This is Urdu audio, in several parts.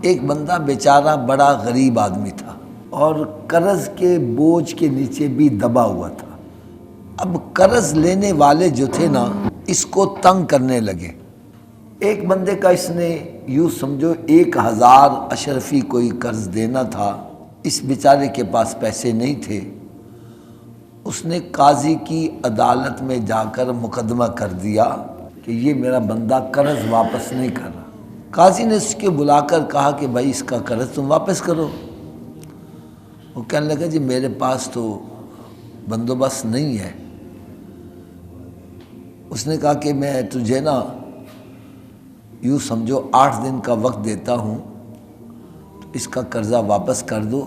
ایک بندہ بیچارہ بڑا غریب آدمی تھا اور قرض کے بوجھ کے نیچے بھی دبا ہوا تھا۔ اب قرض لینے والے جو تھے نا، اس کو تنگ کرنے لگے۔ ایک بندے کا اس نے یوں سمجھو 1000 اشرفی کوئی قرض دینا تھا، اس بیچارے کے پاس پیسے نہیں تھے۔ اس نے قاضی کی عدالت میں جا کر مقدمہ کر دیا کہ یہ میرا بندہ قرض واپس نہیں کر رہا۔ قاضی نے اس کے بلا کر کہا کہ بھائی اس کا قرض تم واپس کرو۔ وہ کہنے لگا جی میرے پاس تو بندوبست نہیں ہے۔ اس نے کہا کہ میں تجھے نا یوں سمجھو 8 دن کا وقت دیتا ہوں، تو اس کا قرضہ واپس کر دو۔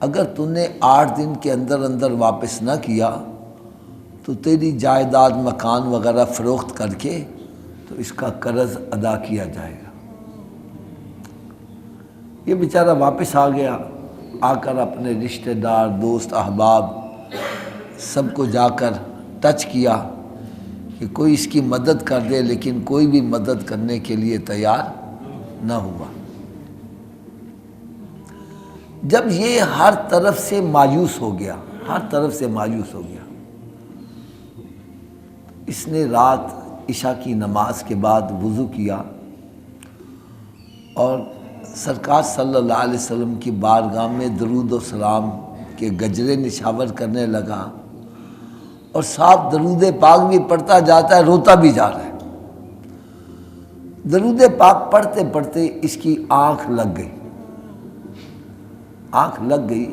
اگر تم نے 8 دن کے اندر اندر واپس نہ کیا تو تیری جائیداد مکان وغیرہ فروخت کر کے تو اس کا قرض ادا کیا جائے گا۔ یہ بیچارہ واپس آ گیا، آ کر اپنے رشتہ دار، دوست، احباب سب کو جا کر ٹچ کیا کہ کوئی اس کی مدد کر دے، لیکن کوئی بھی مدد کرنے کے لیے تیار نہ ہوا۔ جب یہ ہر طرف سے مایوس ہو گیا، اس نے رات عشاء کی نماز کے بعد وضو کیا اور سرکار صلی اللہ علیہ وسلم کی بارگاہ میں درود و سلام کے گجرے نشاور کرنے لگا، اور صاحب درود پاک بھی پڑھتا جاتا ہے، روتا بھی جا رہا ہے۔ درود پاک پڑھتے پڑھتے اس کی آنکھ لگ گئی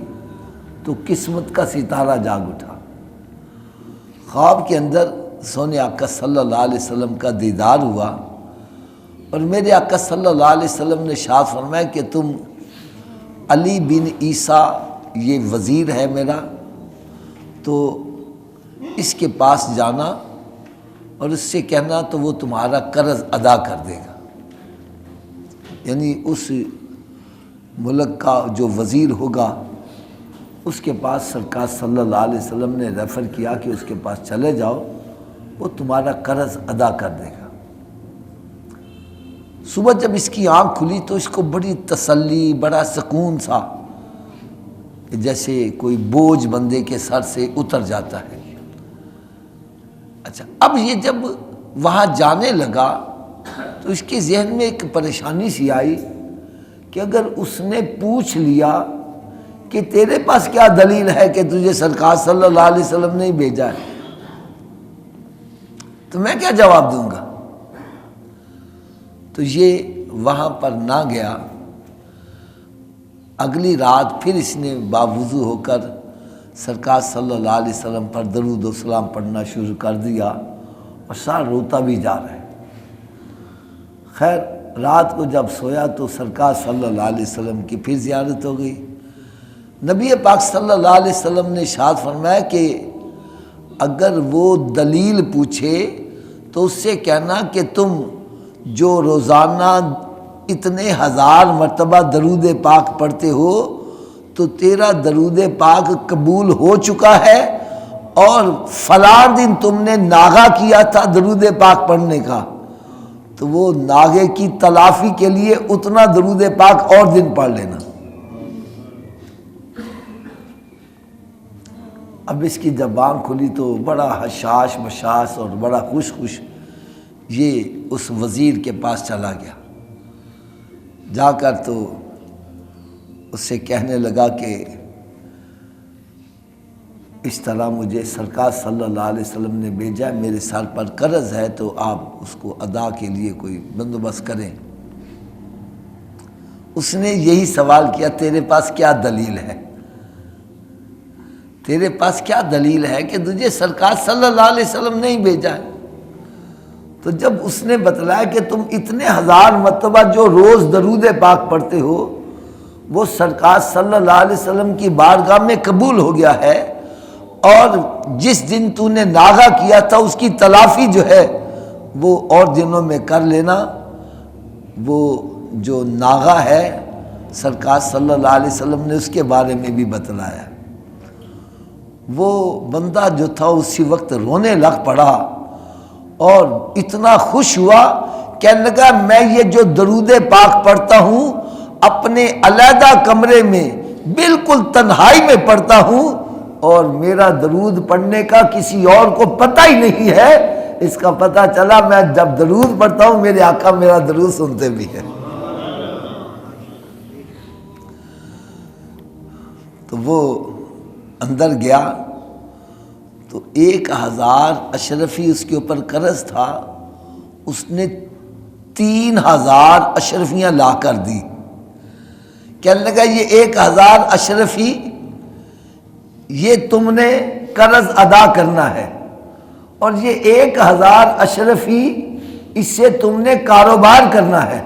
تو قسمت کا ستارہ جاگ اٹھا۔ خواب کے اندر سونے آقا صلی اللہ علیہ وسلم کا دیدار ہوا، اور میرے آقا صلی اللہ علیہ وسلم نے ارشاد فرمایا کہ تم علی بن عیسیٰ، یہ وزیر ہے میرا، تو اس کے پاس جانا اور اس سے کہنا تو وہ تمہارا قرض ادا کر دے گا۔ یعنی اس ملک کا جو وزیر ہوگا اس کے پاس سرکار صلی اللہ علیہ وسلم نے ریفر کیا کہ اس کے پاس چلے جاؤ، وہ تمہارا قرض ادا کر دے گا۔ صبح جب اس کی آنکھ کھلی تو اس کو بڑی تسلی، بڑا سکون سا، جیسے کوئی بوجھ بندے کے سر سے اتر جاتا ہے۔ اچھا، اب یہ جب وہاں جانے لگا تو اس کے ذہن میں ایک پریشانی سی آئی کہ اگر اس نے پوچھ لیا کہ تیرے پاس کیا دلیل ہے کہ تجھے سرکار صلی اللہ علیہ وسلم نے بھیجا ہے، تو میں کیا جواب دوں گا؟ تو یہ وہاں پر نہ گیا۔ اگلی رات پھر اس نے باوضو ہو کر سرکار صلی اللہ علیہ وسلم پر درود و سلام پڑھنا شروع کر دیا، اور ساتھ روتا بھی جا رہا ہے۔ خیر رات کو جب سویا تو سرکار صلی اللہ علیہ وسلم کی پھر زیارت ہو گئی۔ نبی پاک صلی اللہ علیہ وسلم نے ارشاد فرمایا کہ اگر وہ دلیل پوچھے تو اس سے کہنا کہ تم جو روزانہ اتنے 1000 مرتبہ درود پاک پڑھتے ہو تو تیرا درود پاک قبول ہو چکا ہے، اور فلاں دن تم نے ناغہ کیا تھا درود پاک پڑھنے کا، تو وہ ناغے کی تلافی کے لیے اتنا درود پاک اور دن پڑھ لینا۔ اب اس کی جب آنکھ کھلی تو بڑا حشاش بشاش اور بڑا خوش یہ اس وزیر کے پاس چلا گیا۔ جا کر تو اس سے کہنے لگا کہ اس طرح مجھے سرکار صلی اللہ علیہ وسلم نے بھیجا ہے، میرے سر پر قرض ہے، تو آپ اس کو ادا کے لیے کوئی بندوبست کریں۔ اس نے یہی سوال کیا، تیرے پاس کیا دلیل ہے؟ تیرے پاس کیا دلیل ہے کہ تجھے سرکار صلی اللہ علیہ وسلم نے ہی بھیجا ہے؟ تو جب اس نے بتلایا کہ تم اتنے 1000 مرتبہ جو روز درود پاک پڑھتے ہو وہ سرکار صلی اللہ علیہ وسلم کی بارگاہ میں قبول ہو گیا ہے، اور جس دن تو نے ناغہ کیا تھا اس کی تلافی جو ہے وہ اور دنوں میں کر لینا۔ وہ جو ناغہ ہے سرکار صلی اللہ علیہ وسلم نے اس کے بارے میں بھی بتلایا۔ وہ بندہ جو تھا اسی وقت رونے لگ پڑا اور اتنا خوش ہوا، کہنے لگا میں یہ جو درود پاک پڑھتا ہوں اپنے علیحدہ کمرے میں بالکل تنہائی میں پڑھتا ہوں، اور میرا درود پڑھنے کا کسی اور کو پتہ ہی نہیں ہے۔ اس کا پتہ چلا میں جب درود پڑھتا ہوں میرے آقا میرا درود سنتے بھی ہیں۔ تو وہ اندر گیا تو 1000 اشرفی اس کے اوپر قرض تھا، اس نے 3000 اشرفیاں لا کر دی۔ کہنے لگا یہ 1000 اشرفی یہ تم نے قرض ادا کرنا ہے، اور یہ 1000 اشرفی اس سے تم نے کاروبار کرنا ہے،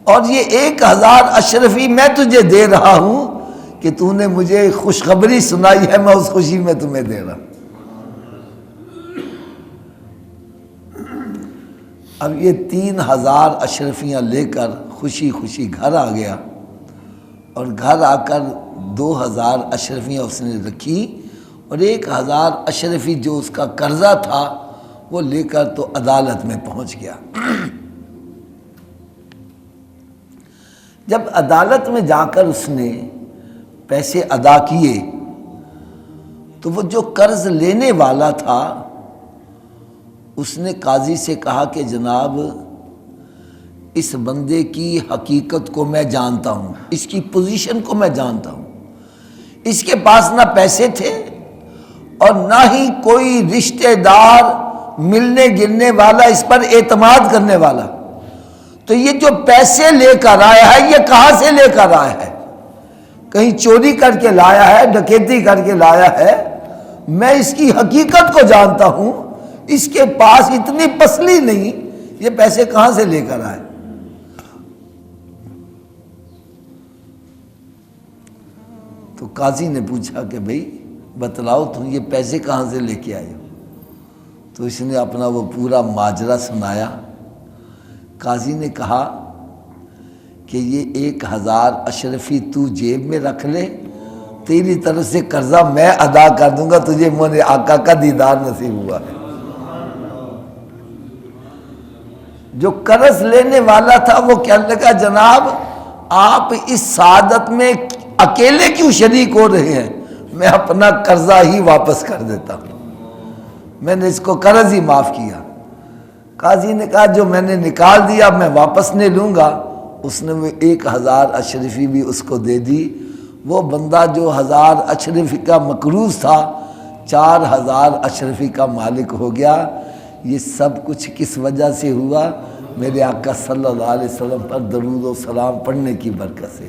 اور یہ 1000 اشرفی میں تجھے دے رہا ہوں کہ تو نے مجھے خوشخبری سنائی ہے، میں اس خوشی میں تمہیں دے رہا ہوں۔ اب یہ 3000 اشرفیاں لے کر خوشی خوشی گھر آ گیا، اور گھر آ کر 2000 اشرفیاں اس نے رکھی، اور 1000 اشرفی جو اس کا قرضہ تھا وہ لے کر تو عدالت میں پہنچ گیا۔ جب عدالت میں جا کر اس نے پیسے ادا کیے تو وہ جو قرض لینے والا تھا اس نے قاضی سے کہا کہ جناب اس بندے کی حقیقت کو میں جانتا ہوں، اس کی پوزیشن کو میں جانتا ہوں، اس کے پاس نہ پیسے تھے اور نہ ہی کوئی رشتہ دار ملنے گلنے والا اس پر اعتماد کرنے والا، تو یہ جو پیسے لے کر آیا ہے یہ کہاں سے لے کر آیا ہے؟ کہیں چوری کر کے لایا ہے، ڈکیتی کر کے لایا ہے؟ میں اس کی حقیقت کو جانتا ہوں، اس کے پاس اتنی پسلی نہیں، یہ پیسے کہاں سے لے کر آئے؟ تو قاضی نے پوچھا کہ بھئی بتلاؤ تم یہ پیسے کہاں سے لے کے آئے ہو؟ تو اس نے اپنا وہ پورا ماجرا سنایا۔ قاضی نے کہا کہ یہ 1000 اشرفی تو جیب میں رکھ لے، تیری طرف سے قرضہ میں ادا کر دوں گا، تجھے میرے آقا کا دیدار نصیب ہوا ہے۔ جو قرض لینے والا تھا وہ کہنے لگا جناب آپ اس سعادت میں اکیلے کیوں شریک ہو رہے ہیں؟ میں اپنا قرضہ ہی واپس کر دیتا ہوں، میں نے اس کو قرض ہی معاف کیا۔ قاضی نے کہا جو میں نے نکال دیا میں واپس نہیں لوں گا۔ اس نے وہ 1000 اشرفی بھی اس کو دے دی۔ وہ بندہ جو 1000 اشرفی کا مقروض تھا 4000 اشرفی کا مالک ہو گیا۔ یہ سب کچھ کس وجہ سے ہوا؟ میرے آقا صلی اللہ علیہ وسلم پر درود و سلام پڑھنے کی برکت سے۔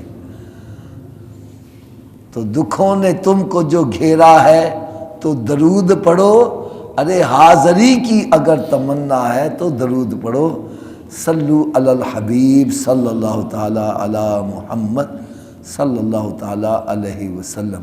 تو دکھوں نے تم کو جو گھیرا ہے تو درود پڑھو، ارے حاضری کی اگر تمنا ہے تو درود پڑھو۔ صلو علی الحبیب صلی اللہ تعالی علی محمد صلی اللہ تعالی علیہ وسلم۔